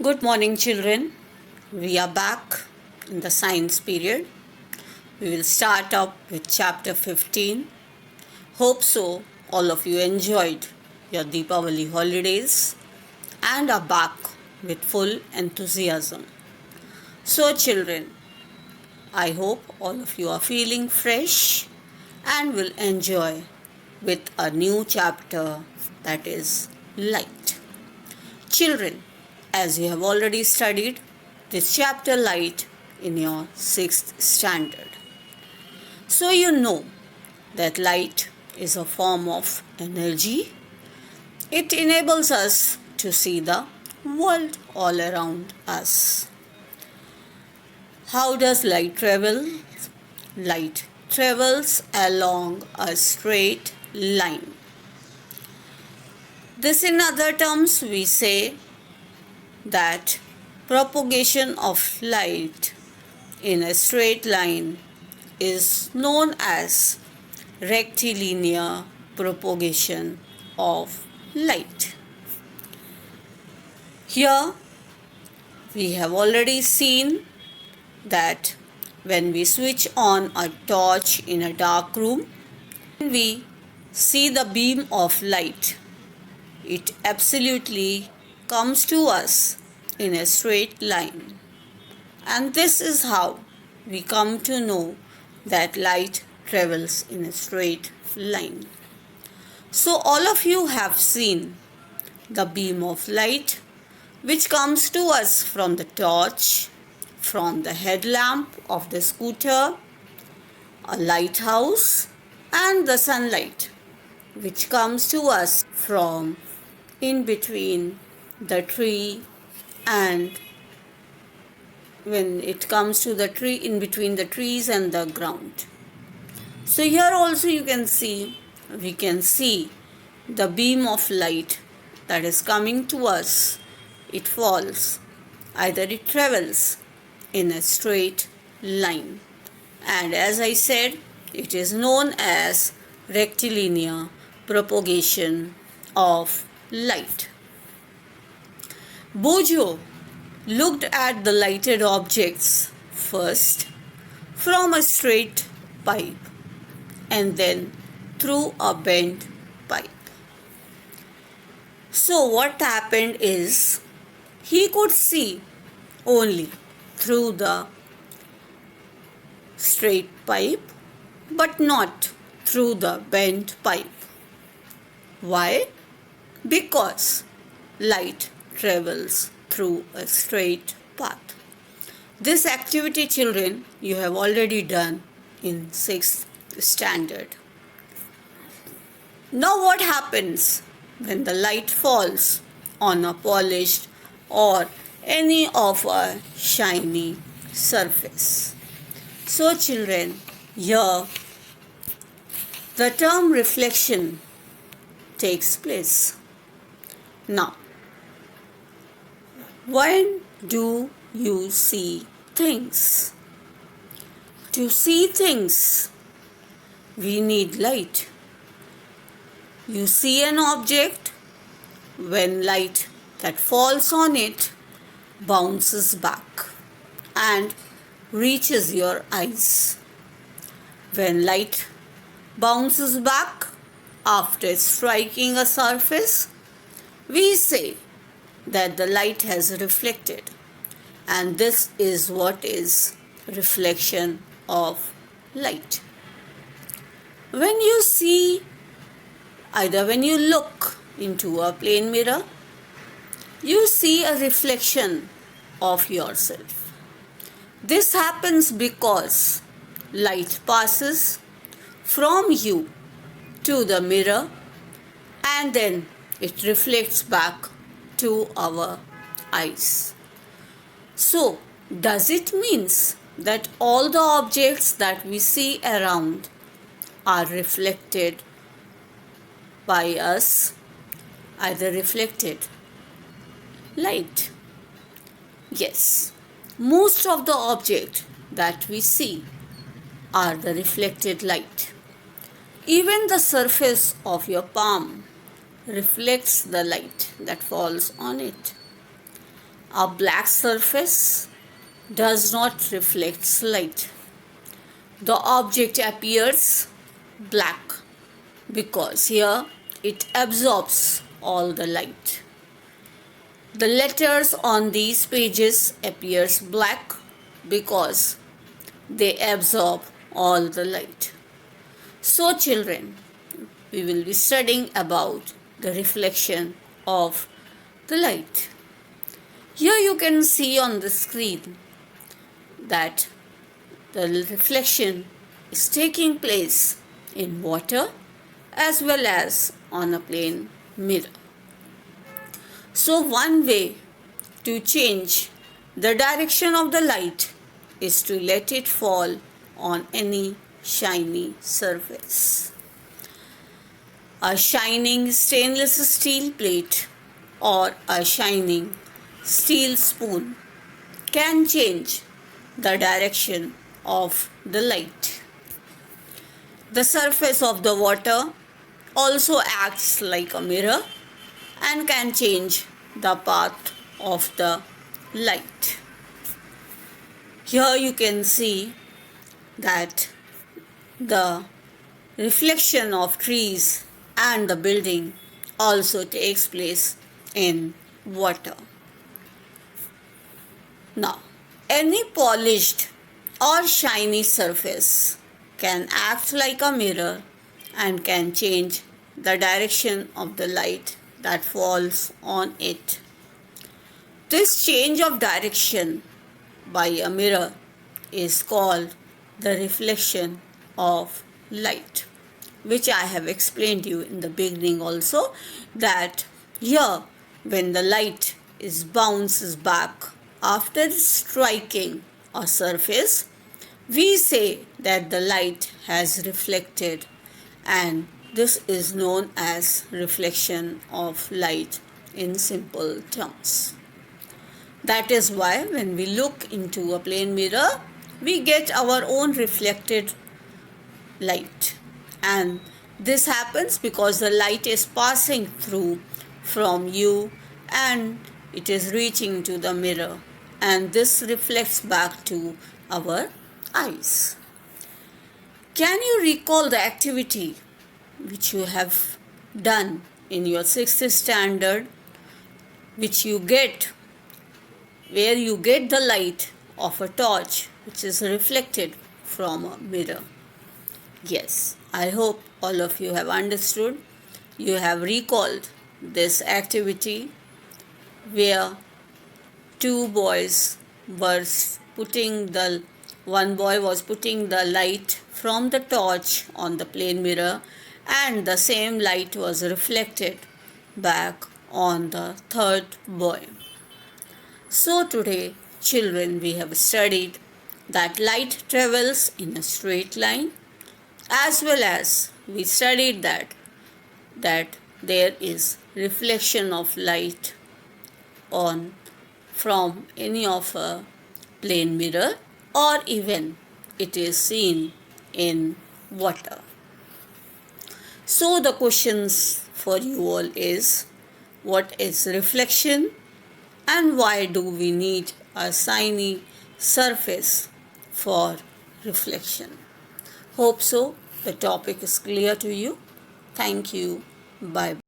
Good morning, children. We are back in the science period. We will start up with chapter 15. Hope so all of you enjoyed your Deepavali holidays and are back with full enthusiasm. So, children, I hope all of you are feeling fresh and will enjoy with a new chapter, that is light. Children, as you have already studied this chapter light in your 6th standard, so you know that light is a form of energy. It enables us to see the world all around us. How does light travel? Light travels along a straight line. This, in other terms, we say that propagation of light in a straight line is known as rectilinear propagation of light. Here we have already seen that when we switch on a torch in a dark room, we see the beam of light. It absolutely comes to us in a straight line. And this is how we come to know that light travels in a straight line. So all of you have seen the beam of light which comes to us from the torch, from the headlamp of the scooter, a lighthouse, and the sunlight which comes to us from in between the tree, and when it comes to the tree, in between the trees and the ground. So here also we can see the beam of light that is coming to us. It falls, either it travels in a straight line, and as I said, it is known as rectilinear propagation of light. Bojo looked at the lighted objects first from a straight pipe and then through a bent pipe. So what happened is he could see only through the straight pipe but not through the bent pipe. Why? Because light travels through a straight path. This activity, children, you have already done in 6th standard. Now what happens when the light falls on a polished or any of a shiny surface? So children, here the term reflection takes place. Now, when do you see things? To see things, we need light. You see an object when light that falls on it bounces back and reaches your eyes. When light bounces back after striking a surface, we say that the light has reflected, and this is what is reflection of light. When you see, either when you look into a plane mirror, you see a reflection of yourself. This happens because light passes from you to the mirror and then it reflects back to our eyes. So, does it mean that all the objects that we see around are reflected by us, either reflected light? Yes, most of the objects that we see are the reflected light. Even the surface of your palm reflects the light that falls on it. A black surface does not reflect light. The object appears black because here it absorbs all the light. The letters on these pages appears black because they absorb all the light. So children, we will be studying about the reflection of the light. Here you can see on the screen that the reflection is taking place in water as well as on a plane mirror. So one way to change the direction of the light is to let it fall on any shiny surface. A shining stainless steel plate or a shining steel spoon can change the direction of the light. The surface of the water also acts like a mirror and can change the path of the light. Here you can see that the reflection of trees and the building also takes place in water. Now, any polished or shiny surface can act like a mirror and can change the direction of the light that falls on it. This change of direction by a mirror is called the reflection of light, which I have explained to you in the beginning also, that here when the light bounces back after striking a surface, we say that the light has reflected, and this is known as reflection of light in simple terms. That is why when we look into a plane mirror, we get our own reflected light. And this happens because the light is passing through from you and it is reaching to the mirror, and this reflects back to our eyes. Can you recall the activity which you have done in your 6th standard, where you get the light of a torch which is reflected from a mirror? Yes, I hope all of you have understood. You have recalled this activity where two boys were one boy was putting the light from the torch on the plane mirror, and the same light was reflected back on the third boy. So today, children, we have studied that light travels in a straight line, as well as we studied that there is reflection of light from any of a plane mirror, or even it is seen in water. So the questions for you all is, what is reflection and why do we need a shiny surface for reflection? Hope so the topic is clear to you. Thank you. Bye bye.